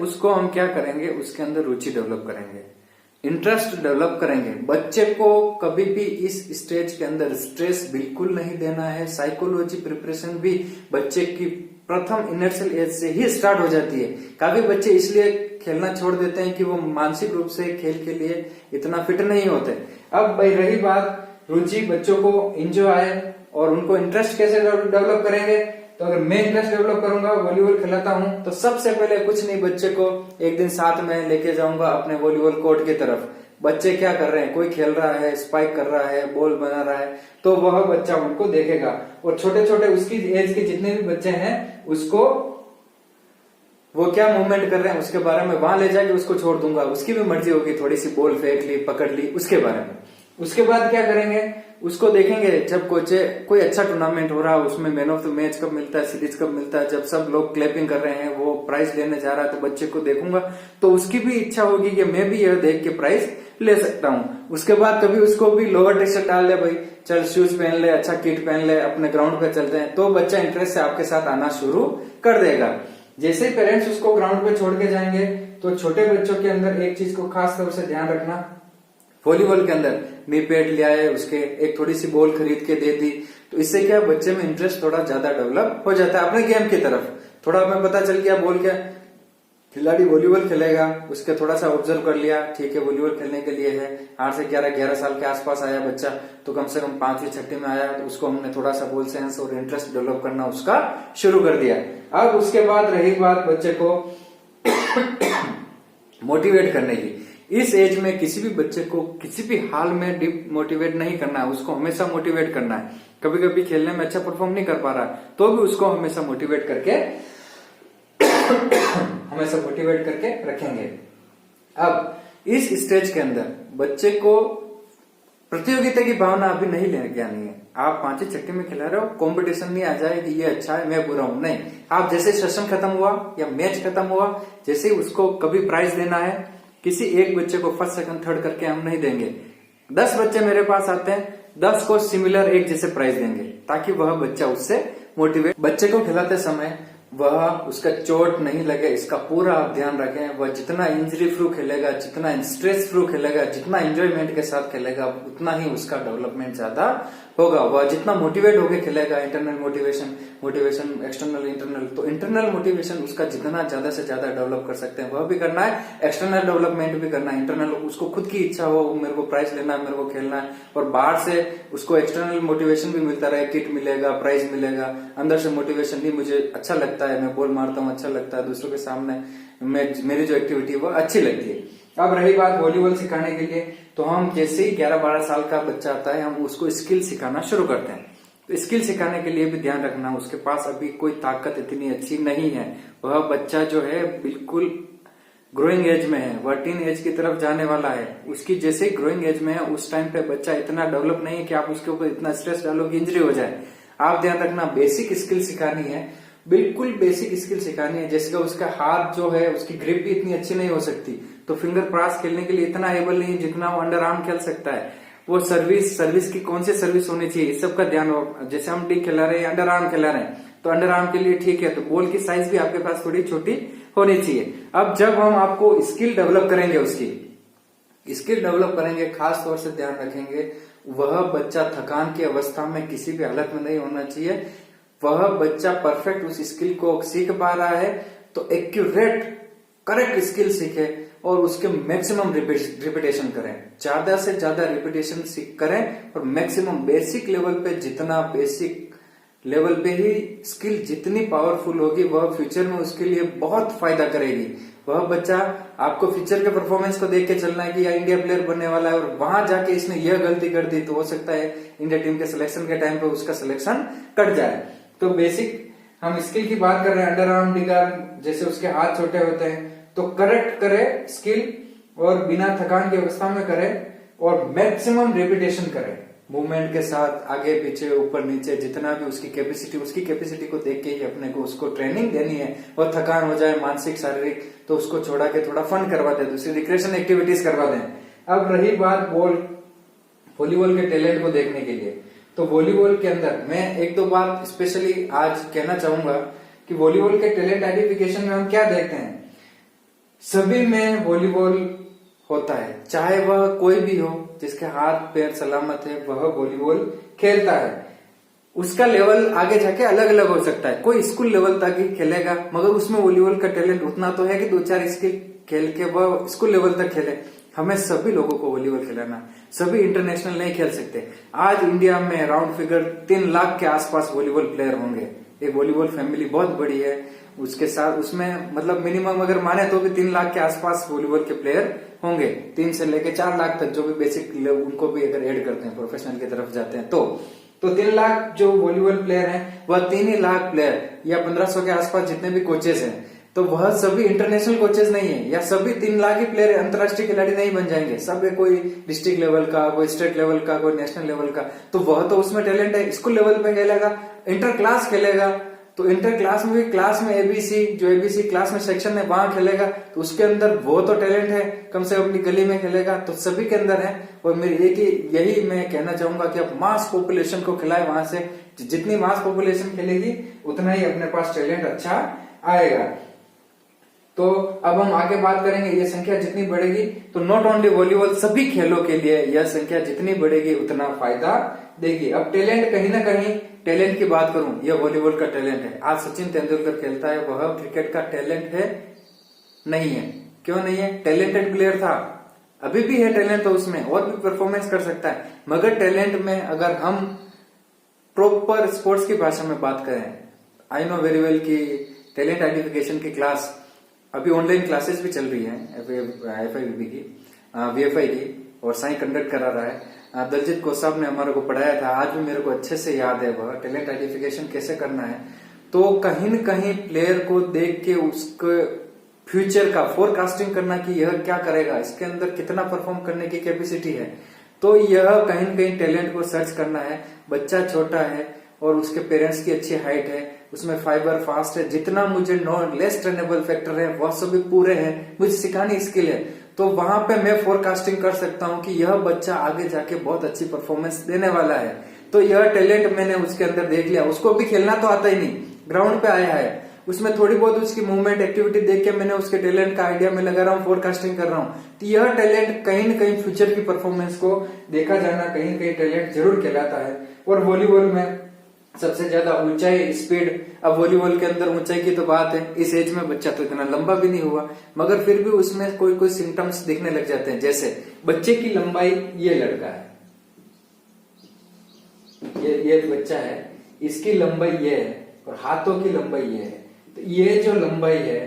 उसको हम क्या करेंगे, उसके अंदर रुचि डेवलप करेंगे। इंटरेस्ट डेवलप करेंगे। बच्चे को कभी भी इस स्टेज के अंदर स्ट्रेस बिल्कुल नहीं देना है। साइकोलॉजी प्रिपरेशन भी बच्चे की प्रथम इनर्शियल एज से ही स्टार्ट हो जाती है। काफी बच्चे इसलिए खेलना छोड़ देते हैं कि वो मानसिक रूप से खेल के लिए इतना फिट नहीं होते। अब भाई रही बात रुचि, बच्चों को एंजॉय आए और उनको इंटरेस्ट कैसे डेवलप करेंगे, तो अगर मैं इंटरेस्ट डेवलप करूंगा, वॉलीबॉल खिलाता हूं, तो सबसे पहले कुछ नहीं, बच्चे को एक दिन साथ में लेके जाऊंगा अपने वॉलीबॉल कोर्ट की तरफ। बच्चे क्या कर रहे हैं, कोई खेल रहा है, स्पाइक कर रहा है, बॉल बना रहा है, तो वह बच्चा उनको देखेगा। और छोटे छोटे उसकी एज के जितने भी बच्चे हैं, उसको वो क्या मूवमेंट कर रहे हैं उसके बारे में वहां ले जाके उसको छोड़ दूंगा। उसकी भी मर्जी होगी, थोड़ी सी बॉल फेंक ली, पकड़ ली, उसके बारे में। उसके बाद क्या करेंगे, उसको देखेंगे जब कोई अच्छा टूर्नामेंट हो रहा है, उसमें मैन ऑफ द मैच कब मिलता है, सीरीज कब मिलता है, जब सब लोग क्लैपिंग कर रहे हैं, वो प्राइज लेने जा रहा है, तो बच्चे को देखूंगा तो उसकी भी इच्छा होगी कि मैं भी यह देख के प्राइज ले सकता हूँ। उसके बाद कभी उसको भी लोअर टी शर्ट डाल दे, भाई चल शूज पहन ले, अच्छा किट पहन ले, अपने ग्राउंड पे चलते हैं, तो बच्चा इंटरेस्ट से आपके साथ आना शुरू कर देगा। जैसे पेरेंट्स उसको ग्राउंड पे छोड़ के जाएंगे, तो छोटे बच्चों के अंदर एक चीज को खास तौर से ध्यान रखना, वॉलीबॉल के अंदर मी पैड ले आए, उसके एक थोड़ी सी बॉल खरीद के दे दी, तो इससे क्या बच्चे में इंटरेस्ट थोड़ा ज्यादा डेवलप हो जाता है अपने गेम की तरफ। थोड़ा हमें पता चल गया बॉल क्या खिलाड़ी वॉलीबॉल खेलेगा, उसके थोड़ा सा ऑब्जर्व कर लिया, ठीक है वॉलीबॉल खेलने के लिए है, 8 से 11 साल के आसपास आया बच्चा, तो कम से कम 5वीं 6वीं में आया, तो उसको हमने थोड़ा सा बॉल सेंस और इंटरेस्ट डेवलप करना उसका शुरू कर दिया। अब उसके बाद रही बात बच्चे को मोटिवेट करने की। इस एज में किसी भी बच्चे को किसी भी हाल में डिमोटिवेट नहीं करना है, उसको हमेशा मोटिवेट करना है। कभी कभी खेलने में अच्छा परफॉर्म नहीं कर पा रहा, तो भी उसको हमेशा मोटिवेट करके रखेंगे। अब इस स्टेज के अंदर बच्चे को प्रतियोगिता की भावना अभी नहीं लेके आनी है। आप 5वीं 6वीं में खिला रहे हो, कंपटीशन नहीं आ जाए कि ये अच्छा है मैं बुरा हूं, नहीं। आप जैसे सेशन खत्म हुआ या मैच खत्म हुआ, जैसे उसको कभी प्राइज देना है, किसी एक बच्चे को फर्स्ट सेकंड थर्ड करके हम नहीं देंगे। 10 बच्चे मेरे पास आते हैं, 10 को सिमिलर एक जैसे प्राइज देंगे, ताकि वह बच्चा उससे मोटिवेट। बच्चे को खिलाते समय वह उसका चोट नहीं लगे, इसका पूरा आप ध्यान रखें। वह जितना इंजरी फ्रू खेलेगा, जितना स्ट्रेस फ्रू खेलेगा, जितना एंजॉयमेंट के साथ खेलेगा, उतना ही उसका डेवलपमेंट ज्यादा होगा। वह जितना मोटिवेट होकर खेलेगा, इंटरनल मोटिवेशन एक्सटर्नल इंटरनल, तो इंटरनल मोटिवेशन उसका जितना ज्यादा से ज्यादा डेवलप कर सकते हैं वह भी करना है, एक्सटर्नल डेवलपमेंट भी करना है। इंटरनल उसको खुद की इच्छा हो, मेरे को प्राइज लेना है, मेरे को खेलना है, और बाहर से उसको एक्सटर्नल मोटिवेशन भी मिलता रहे, किट मिलेगा, प्राइज मिलेगा। अंदर से मोटिवेशन भी मुझे अच्छा लगता है, मैं बॉल मारता हूँ, अच्छा लगता है, दूसरों के सामने मेरी जो एक्टिविटी है वो अच्छी लगती है। अब रही बात वॉलीबॉल सिखाने के लिए, तो हम जैसे ही 11-12 साल का बच्चा आता है, हम उसको स्किल सिखाना शुरू करते हैं। तो स्किल सिखाने के लिए भी ध्यान रखना, उसके पास अभी कोई ताकत इतनी अच्छी नहीं है। वह बच्चा जो है बिल्कुल ग्रोइंग एज में है, वह टीन एज की तरफ जाने वाला है। उसकी जैसे ग्रोइंग एज में है, उस टाइम पे बच्चा इतना डेवलप नहीं है कि आप उसके ऊपर इतना स्ट्रेस डालो कि इंजरी हो जाए। आप ध्यान रखना, बेसिक स्किल सिखानी है, बिल्कुल बेसिक स्किल सिखानी है। जैसे कि उसका हाथ जो है, उसकी ग्रिप भी इतनी अच्छी नहीं हो सकती, तो फिंगर पास खेलने के लिए इतना एबल नहीं है जितना वो अंडर आर्म खेल सकता है। वो सर्विस की कौन सी सर्विस होनी चाहिए, इस सब का ध्यान हो। जैसे हम डी खेला रहे हैं, अंडर आर्म खेला रहे हैं, तो अंडर आर्म के लिए ठीक है, तो बॉल की साइज भी आपके पास थोड़ी छोटी होनी चाहिए। अब जब हम आपको स्किल डेवलप करेंगे, उसकी स्किल डेवलप करेंगे, खास तौर से ध्यान रखेंगे वह बच्चा थकान की अवस्था में किसी भी हालत में नहीं होना चाहिए। वह बच्चा परफेक्ट उस स्किल को सीख पा रहा है, तो एक्यूरेट करेक्ट स्किल सीखे और उसके मैक्सिमम रिपीटेशन करें, ज्यादा से ज्यादा रिपीटेशन करें, और मैक्सिमम बेसिक लेवल पे, जितना बेसिक लेवल पे ही स्किल जितनी पावरफुल होगी, वह फ्यूचर में उसके लिए बहुत फायदा करेगी। वह बच्चा आपको फ्यूचर के परफॉर्मेंस को देख के चलना है कि या इंडिया प्लेयर बनने वाला है, और वहां जाके इसने यह गलती कर दी, तो हो सकता है इंडिया टीम के सिलेक्शन के टाइम पे उसका सिलेक्शन कट जाए। तो बेसिक हम स्किल की बात कर रहे हैं, अंडर आर्म, डी आर्म, जैसे उसके हाथ छोटे होते हैं, तो करेक्ट करे स्किल, और बिना थकान की अवस्था में करे, और मैक्सिमम रिपीटेशन करे मूवमेंट के साथ, आगे पीछे ऊपर नीचे, जितना भी उसकी कैपेसिटी को देख के ही अपने को उसको ट्रेनिंग देनी है। और थकान हो जाए मानसिक शारीरिक, तो उसको छोड़ा के थोड़ा फन करवा दे, दूसरी रिक्रिएशन एक्टिविटीज करवा दें। अब रही बात वॉलीबॉल के टैलेंट को देखने के लिए, तो वॉलीबॉल के अंदर मैं एक दो बात स्पेशली आज कहना चाहूंगा कि वॉलीबॉल के टैलेंट आइडेंटिफिकेशन में हम क्या देखते हैं। सभी में वॉलीबॉल होता है, चाहे वह कोई भी हो जिसके हाथ पैर सलामत है वह वॉलीबॉल खेलता है। उसका लेवल आगे जाके अलग अलग हो सकता है, कोई स्कूल लेवल तक ही खेलेगा, मगर उसमें वॉलीबॉल का टैलेंट उतना तो है कि 2-4 स्किल खेल के वह स्कूल लेवल तक खेले। हमें सभी लोगों को वॉलीबॉल खिलाना, सभी इंटरनेशनल नहीं खेल सकते। आज इंडिया में राउंड फिगर 3 लाख के आसपास वॉलीबॉल प्लेयर होंगे। एक वॉलीबॉल फैमिली बहुत बड़ी है, उसके साथ उसमें मतलब मिनिमम अगर माने तो भी 3 लाख के आसपास वॉलीबॉल के प्लेयर होंगे। 3 से लेके 4 लाख तक जो भी बेसिक उनको भी अगर ऐड करते हैं, प्रोफेशनल की तरफ जाते हैं तो 3 लाख जो वॉलीबॉल प्लेयर हैं वह 3 ही लाख प्लेयर या 1500 के आसपास जितने भी कोचेस हैं, तो वह सभी इंटरनेशनल कोचेस नहीं है, या सभी 3 लाख ही प्लेयर अंतर्राष्ट्रीय खिलाड़ी नहीं बन जाएंगे। सब कोई डिस्ट्रिक्ट लेवल का, कोई स्टेट लेवल का, कोई नेशनल लेवल का, तो वह तो उसमें टैलेंट है। स्कूल लेवल पे खेलेगा, इंटर क्लास खेलेगा, तो इंटर क्लास में भी क्लास में एबीसी जो एबीसी क्लास में सेक्शन है वहां खेलेगा, तो उसके अंदर वो तो टैलेंट है, कम से कम अपनी गली में खेलेगा, तो सभी के अंदर है। और मेरी एक ही यही मैं कहना चाहूंगा कि आप मास पॉपुलेशन को खिलाए, वहां से जितनी मास पॉपुलेशन खेलेगी उतना ही अपने पास टैलेंट अच्छा आएगा। तो अब हम आगे बात करेंगे, ये संख्या जितनी बढ़ेगी तो नॉट ओनली वॉलीबॉल, सभी खेलों के लिए यह संख्या जितनी बढ़ेगी उतना फायदा देगी। अब टैलेंट, कहीं ना कहीं टैलेंट की बात करूं, यह वॉलीबॉल का टैलेंट है। आज सचिन तेंदुलकर खेलता है, वह क्रिकेट का टैलेंट है? नहीं है। क्यों नहीं है? टैलेंटेड प्लेयर था, अभी भी है टैलेंट, तो उसमें और भी परफॉर्मेंस कर सकता है। मगर टैलेंट में अगर हम प्रॉपर स्पोर्ट्स की भाषा में बात करें, आई नो वेरी वेल की टैलेंट आइडेंटिफिकेशन की क्लास अभी ऑनलाइन क्लासेस भी चल रही है एफआईबी की, वीएफआई की, और साई कंडक्ट करा रहा है। दलजीत कौसाब ने हमारे को पढ़ाया था, आज भी मेरे को अच्छे से याद है वह टैलेंट आइडेंटिफिकेशन कैसे करना है। तो कहीं न कहीं प्लेयर को देख के उसके फ्यूचर का फोरकास्टिंग करना कि यह क्या करेगा, इसके अंदर कितना परफॉर्म करने की कैपेसिटी है, तो यह कहीं न कहीं टैलेंट को सर्च करना है। बच्चा छोटा है और उसके पेरेंट्स की अच्छी हाइट है, उसमें फाइबर फास्ट है, जितना मुझे लेस ट्रेनेबल फैक्टर है वह सभी पूरे हैं, मुझे सिखानी स्किल है, तो वहां पे मैं फोरकास्टिंग कर सकता हूं कि यह बच्चा आगे जाके बहुत अच्छी परफॉर्मेंस देने वाला है। तो यह टैलेंट मैंने उसके अंदर देख लिया। उसको भी खेलना तो आता ही नहीं, ग्राउंड पे आया है, उसमें थोड़ी बहुत उसकी मूवमेंट एक्टिविटी देख के मैंने उसके टैलेंट का आइडिया में लगा रहा हूँ, फोरकास्टिंग कर रहा हूँ। तो यह टैलेंट कहीं न कहीं फ्यूचर की परफॉर्मेंस को देखा जाना कहीं न कहीं टैलेंट जरूर कहलाता है। और वॉलीबॉल में सबसे ज्यादा ऊंचाई, स्पीड, अब वॉलीबॉल के अंदर ऊंचाई की तो बात है, इस एज में बच्चा तो इतना लंबा भी नहीं हुआ, मगर फिर भी उसमें कोई कोई सिम्टम्स दिखने लग जाते हैं। जैसे बच्चे की लंबाई, ये लड़का है, ये बच्चा है, इसकी लंबाई ये है और हाथों की लंबाई ये है, तो ये जो लंबाई है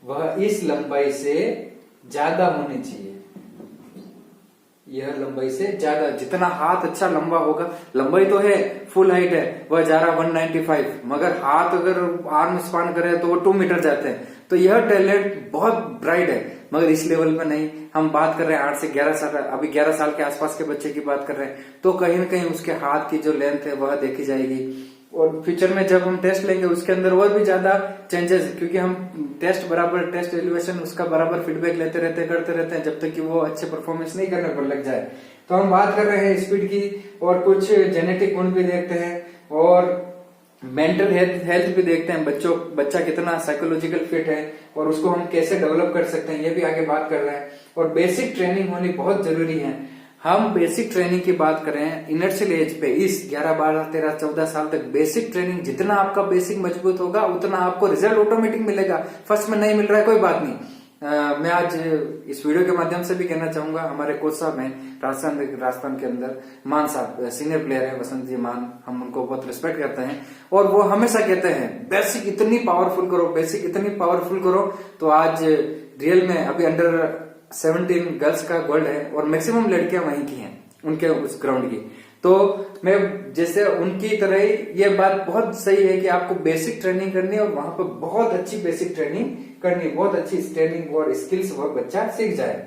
वह इस लंबाई से ज्यादा होनी चाहिए। यह लंबाई से ज्यादा, जितना हाथ अच्छा लंबा होगा, लंबाई तो है, फुल हाइट है, वह जा रहा 195, मगर हाथ अगर आर्म स्पान करे तो वो 2 मीटर जाते हैं। तो यह टैलेंट बहुत ब्राइट है, मगर इस लेवल पे नहीं। हम बात कर रहे हैं 8 से 11 साल, अभी 11 साल के आसपास के बच्चे की बात कर रहे हैं, तो कहीं न कहीं उसके हाथ की जो लेंथ है वह देखी जाएगी। और फ्यूचर में जब हम टेस्ट लेंगे उसके अंदर और भी ज्यादा चेंजेस, क्योंकि हम टेस्ट एलिवेशन उसका बराबर फीडबैक लेते रहते हैं, करते रहते हैं, जब तक कि वो अच्छे परफॉर्मेंस नहीं करने पर लग जाए। तो हम बात कर रहे हैं स्पीड की, और कुछ जेनेटिक गुण भी देखते हैं, और मेंटल हेल्थ भी देखते हैं, बच्चा कितना साइकोलॉजिकल फिट है और उसको हम कैसे डेवलप कर सकते हैं, ये भी आगे बात कर रहे हैं। और बेसिक ट्रेनिंग होनी बहुत जरूरी है। हम बेसिक ट्रेनिंग की बात करें इनर्शियल एज पे, इस 11, 12, 13, 14 साल तक बेसिक ट्रेनिंग, जितना आपका बेसिक मजबूत होगा उतना आपको रिजल्ट ऑटोमेटिक मिलेगा। फर्स्ट में नहीं मिल रहा है कोई बात नहीं। मैं आज इस वीडियो के माध्यम से भी कहना चाहूंगा, हमारे कोच साहब हैं राजस्थान के अंदर, मान साहब सीनियर प्लेयर है, वसंत जी मान, हम उनको बहुत रिस्पेक्ट करते हैं, और वो हमेशा कहते हैं बेसिक इतनी पावरफुल करो, बेसिक इतनी पावरफुल करो। तो आज रियल में अभी अंडर 17 गर्ल्स का गोल्ड है और मैक्सिमम लड़कियां वहीं की हैं, उनके उस ग्राउंड की। तो मैं जैसे उनकी तरह ही ये बात बहुत सही है कि आपको बेसिक ट्रेनिंग करनी है और वहां पर बहुत अच्छी बेसिक ट्रेनिंग करनी, बहुत अच्छी ट्रेनिंग और स्किल्स वो बच्चा सीख जाए।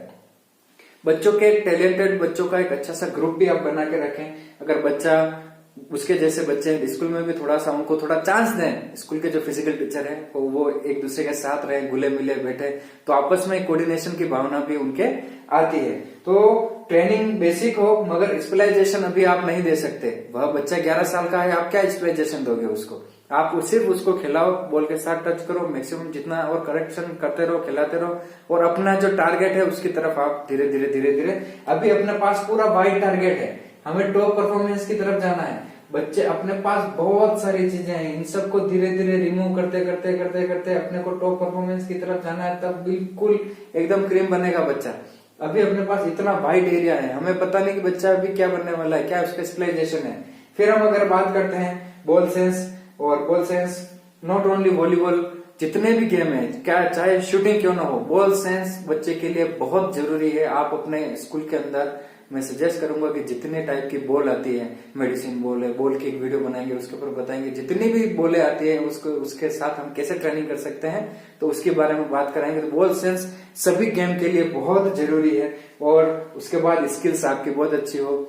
बच्चों के टैलेंटेड बच्चों का एक अच्छा सा ग्रुप भी आप बना के रखें। अगर बच्चा उसके जैसे बच्चे स्कूल में भी थोड़ा सा उनको थोड़ा चांस दें, स्कूल के जो फिजिकल टीचर है वो एक दूसरे के साथ रहे, घुले मिले बैठे, तो आपस में कोऑर्डिनेशन की भावना भी उनके आती है। तो ट्रेनिंग बेसिक हो, मगर स्पेशलाइजेशन अभी आप नहीं दे सकते। वह बच्चा 11 साल का है, आप क्या स्पेशलाइजेशन दोगे उसको? आप सिर्फ उसको खिलाओ, बॉल के साथ टच करो, मैक्सिमम जितना और करेक्शन करते रहो, खिलाते रहो, और अपना जो टारगेट है उसकी तरफ आप धीरे धीरे धीरे धीरे, अभी अपने पास पूरा वाइड टारगेट है, हमें टॉप परफॉर्मेंस की तरफ जाना है। बच्चे अपने पास बहुत सारी चीजें हैं, इन सबको धीरे धीरे रिमूव करते करते करते करते अपने को टॉप परफॉर्मेंस की तरफ जाना है, तब बिल्कुल एकदम क्रीम बनेगा बच्चा। अभी अपने पास इतना वाइड एरिया है, हमें पता नहीं कि बच्चा अभी क्या बनने वाला है, क्या उसका स्पेशलाइजेशन है। फिर हम अगर बात करते हैं बॉल सेंस, और ball sense not only volleyball, जितने भी गेम है, क्या चाहे शूटिंग क्यों ना हो, बॉल सेंस बच्चे के लिए बहुत जरूरी है। आप अपने स्कूल के अंदर, मैं सजेस्ट करूंगा कि जितने टाइप की बॉल आती है, मेडिसिन बॉल है, बॉल की एक वीडियो बनाएंगे, उसके ऊपर बताएंगे जितनी भी बॉलें आती है उसको, उसके साथ हम कैसे ट्रेनिंग कर सकते हैं, तो उसके बारे में बात कराएंगे। तो बॉल सेंस सभी गेम के लिए बहुत जरूरी है। और उसके बाद स्किल्स आपकी बहुत अच्छी हो,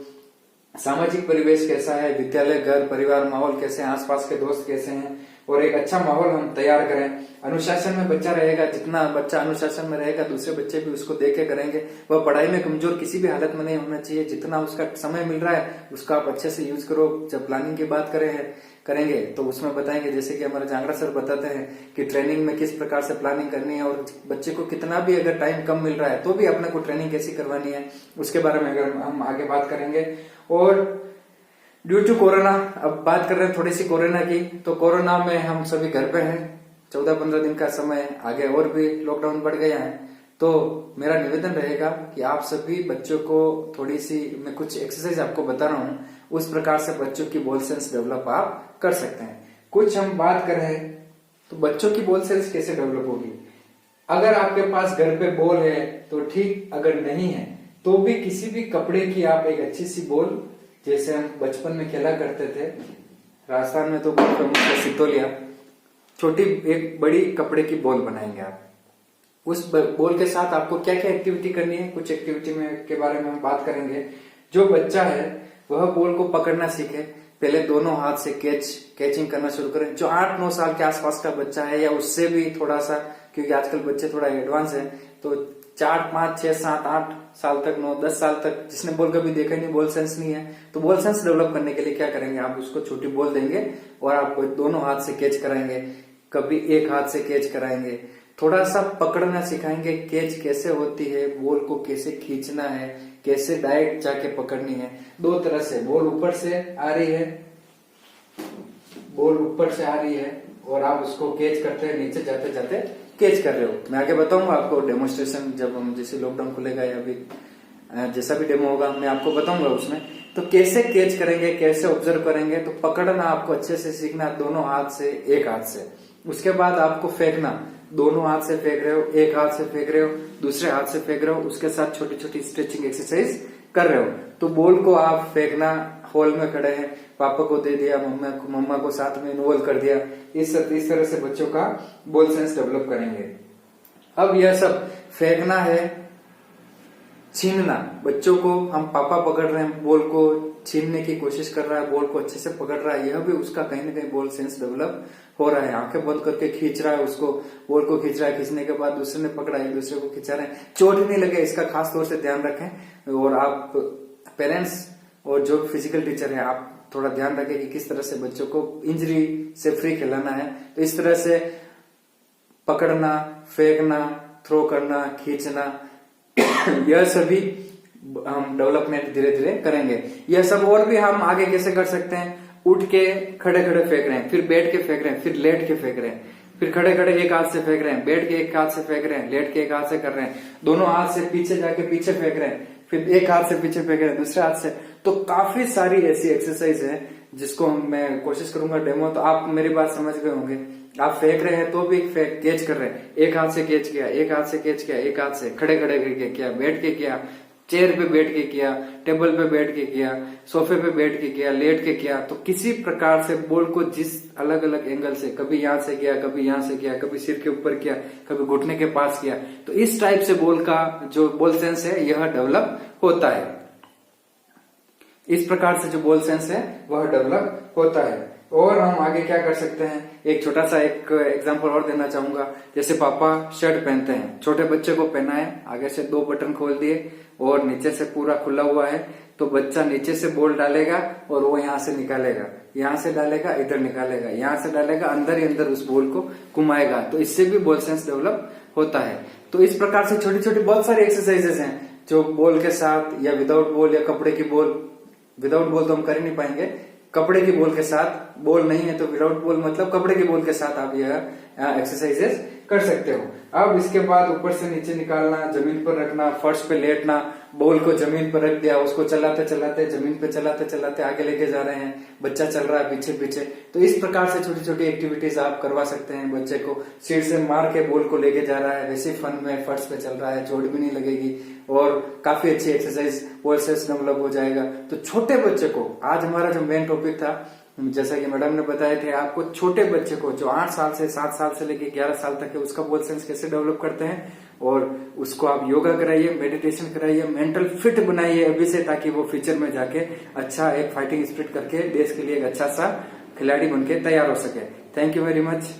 सामाजिक परिवेश कैसा है, विद्यालय, घर, परिवार, माहौल कैसे है, आसपास के दोस्त कैसे हैं, और एक अच्छा माहौल हम तैयार करें। अनुशासन में बच्चा रहेगा, जितना बच्चा अनुशासन में रहेगा दूसरे बच्चे भी उसको देख के करेंगे। वह पढ़ाई में कमजोर किसी भी हालत में नहीं होना चाहिए, जितना उसका समय मिल रहा है उसका आप अच्छे से यूज करो। जब प्लानिंग की बात करेंगे तो उसमें बताएंगे, जैसे कि हमारे जांगड़ा सर बताते हैं कि ट्रेनिंग में किस प्रकार से प्लानिंग करनी है, और बच्चे को कितना भी अगर टाइम कम मिल रहा है तो भी अपने को ट्रेनिंग कैसी करवानी है, उसके बारे में अगर हम आगे बात करेंगे। और ड्यू टू कोरोना, अब बात कर रहे हैं थोड़ी सी कोरोना की, तो कोरोना में हम सभी घर पे हैं, 14-15 दिन का समय, आगे और भी लॉकडाउन बढ़ गया है। तो मेरा निवेदन रहेगा कि आप सभी बच्चों को थोड़ी सी, मैं कुछ एक्सरसाइज आपको बता रहा हूँ, उस प्रकार से बच्चों की बॉल सेंस डेवलप आप कर सकते हैं। कुछ हम बात करें तो बच्चों की बॉल सेंस कैसे डेवलप होगी। अगर आपके पास घर पे बॉल है तो ठीक, अगर नहीं है तो भी किसी भी कपड़े की आप एक अच्छी सी बॉल, जैसे हम बचपन में खेला करते थे, राजस्थान में तो सितोलिया, छोटी एक बड़ी कपड़े की बॉल बनाएंगे आप। उस बॉल के साथ आपको क्या क्या एक्टिविटी करनी है, कुछ एक्टिविटी में के बारे में हम बात करेंगे। जो बच्चा है वह बॉल को पकड़ना सीखे, पहले दोनों हाथ से कैचिंग करना शुरू करें। जो 8-9 साल के आसपास का बच्चा है, या उससे भी थोड़ा सा, क्योंकि आजकल बच्चे थोड़ा एडवांस है, तो 4, 5, 6, 7, 8 साल तक, 9, 10 साल तक जिसने बॉल कभी देखा नहीं, बॉल सेंस नहीं है, तो बॉल सेंस डेवलप करने के लिए क्या करेंगे, आप उसको छोटी बॉल देंगे और आपको दोनों हाथ से कैच कराएंगे, कभी एक हाथ से कैच कराएंगे, थोड़ा सा पकड़ना सिखाएंगे, कैच कैसे होती है, बॉल को कैसे खींचना है, कैसे डायरेक्ट जाके पकड़नी है। 2 तरह से, बॉल ऊपर से आ रही है, बॉल ऊपर से आ रही है और आप उसको कैच करते हैं, नीचे जाते जाते कैच कर रहे हो। मैं आगे बताऊंगा आपको डेमोन्स्ट्रेशन, जब हम जैसे लॉकडाउन खुलेगा या भी जैसा भी डेमो होगा मैं आपको बताऊंगा उसमें, तो कैसे कैच करेंगे, कैसे ऑब्जर्व करेंगे। तो पकड़ना आपको अच्छे से सीखना, दोनों हाथ से, एक हाथ से। उसके बाद आपको फेंकना, दोनों हाथ से फेंक रहे हो, एक हाथ से फेंक रहे हो, दूसरे हाथ से फेंक रहे हो, उसके साथ छोटी छोटी स्ट्रेचिंग एक्सरसाइज कर रहे हो। तो बॉल को आप फेंकना, हॉल में खड़े हैं, पापा को दे दिया, मम्मा को साथ में इन्वॉल्व कर दिया, इस तरह से बच्चों का बॉल सेंस डेवलप करेंगे। अब यह सब फेंकना है, छीनना, बच्चों को हम पापा पकड़ रहे हैं, बॉल को छीनने की कोशिश कर रहा है, बॉल को अच्छे से पकड़ रहा है, यह भी उसका कहीं ना कहीं बॉल सेंस डेवलप हो रहा है। आंखें बंद करके खींच रहा है, उसको बॉल को खींच रहा है, खींचने के बाद दूसरे ने पकड़ा, एक दूसरे को खिंचा रहे हैं, चोट नहीं लगे इसका खास तौर से ध्यान रखें। और आप पेरेंट्स और जो फिजिकल टीचर है, आप थोड़ा ध्यान रखें कि किस तरह से बच्चों को इंजरी से फ्री खिलाना है। तो इस तरह से पकड़ना, फेंकना, थ्रो करना, खींचना, यह सभी हम डेवलपमेंट धीरे धीरे करेंगे। यह सब और भी हम आगे कैसे कर सकते हैं, उठ के खड़े खड़े फेंक रहे हैं, फिर बैठ के फेंक रहे हैं, फिर लेट के फेंक रहे हैं, फिर खड़े खड़े एक हाथ से फेंक रहे हैं, बैठ के एक हाथ से फेंक रहे हैं, लेट के एक हाथ से कर रहे हैं, दोनों हाथ से पीछे जाके पीछे फेंक रहे हैं, फिर एक हाथ से पीछे फेंक रहे हैं दूसरे हाथ से। तो काफी सारी ऐसी एक्सरसाइज है जिसको मैं कोशिश करूंगा डेमो, तो आप मेरी बात समझ गए होंगे। आप फेंक रहे हैं तो भी कैच कर रहे हैं, एक हाथ से कैच किया, एक हाथ से कैच किया, एक हाथ से खड़े खड़े करके किया, बैठ के किया, चेयर पे बैठ के किया, टेबल पे बैठ के किया, सोफे पे बैठ के किया, लेट के किया। तो किसी प्रकार से बॉल को जिस अलग अलग एंगल से, कभी यहां से किया, कभी यहां से किया, कभी सिर के ऊपर किया, कभी घुटने के पास किया, तो इस टाइप से बॉल का जो बॉल सेंस है यह डेवलप होता है। इस प्रकार से जो बॉल सेंस है वह डेवलप होता है। और हम आगे क्या कर सकते हैं, एक छोटा सा एक एग्जांपल और देना चाहूंगा। जैसे पापा शर्ट पहनते हैं, छोटे बच्चे को पहनाए, आगे से 2 बटन खोल दिए और नीचे से पूरा खुला हुआ है, तो बच्चा नीचे से बॉल डालेगा और वो यहाँ से निकालेगा, यहाँ से डालेगा इधर निकालेगा, यहाँ से डालेगा अंदर ही अंदर उस बॉल को घुमाएगा, तो इससे भी बॉल सेंस डेवलप होता है। तो इस प्रकार से छोटी छोटी बहुत सारी एक्सरसाइजेस हैं जो बॉल के साथ या विदाउट बॉल या कपड़े की बॉल, विदाउट बॉल तो हम कर ही नहीं पाएंगे, कपड़े की बॉल के साथ, बॉल नहीं है तो विदाउट बॉल मतलब कपड़े की बॉल के साथ आप यह एक्सरसाइजेस कर सकते हो। अब इसके बाद ऊपर से नीचे निकालना, जमीन पर रखना, फर्श पे लेटना, बॉल को जमीन पर रख दिया, उसको चलाते चलाते जमीन पे चलाते चलाते आगे लेके जा रहे हैं, बच्चा चल रहा है पीछे पीछे। तो इस प्रकार से छोटी छोटी एक्टिविटीज आप करवा सकते हैं बच्चे को। सीट से मार के बॉल को लेके जा रहा है, वैसे फन में फर्श पे चल रहा है, चोट भी नहीं लगेगी और काफी अच्छी एक्सरसाइज बॉल सेंस डेवलप हो जाएगा। तो छोटे बच्चे को, आज हमारा जो मेन टॉपिक था, जैसा कि मैडम ने बताए थे, आपको छोटे बच्चे को जो 8 साल से 7 साल से लेके 11 साल तक है उसका बॉल सेंस कैसे डेवलप करते हैं, और उसको आप योगा कराइए, मेडिटेशन कराइए, मेंटल फिट बनाइए अभी से, ताकि वो फ्यूचर में जाके अच्छा एक फाइटिंग स्पिरिट करके देश के लिए एक अच्छा सा खिलाड़ी बनके तैयार हो सके। Thank you very much.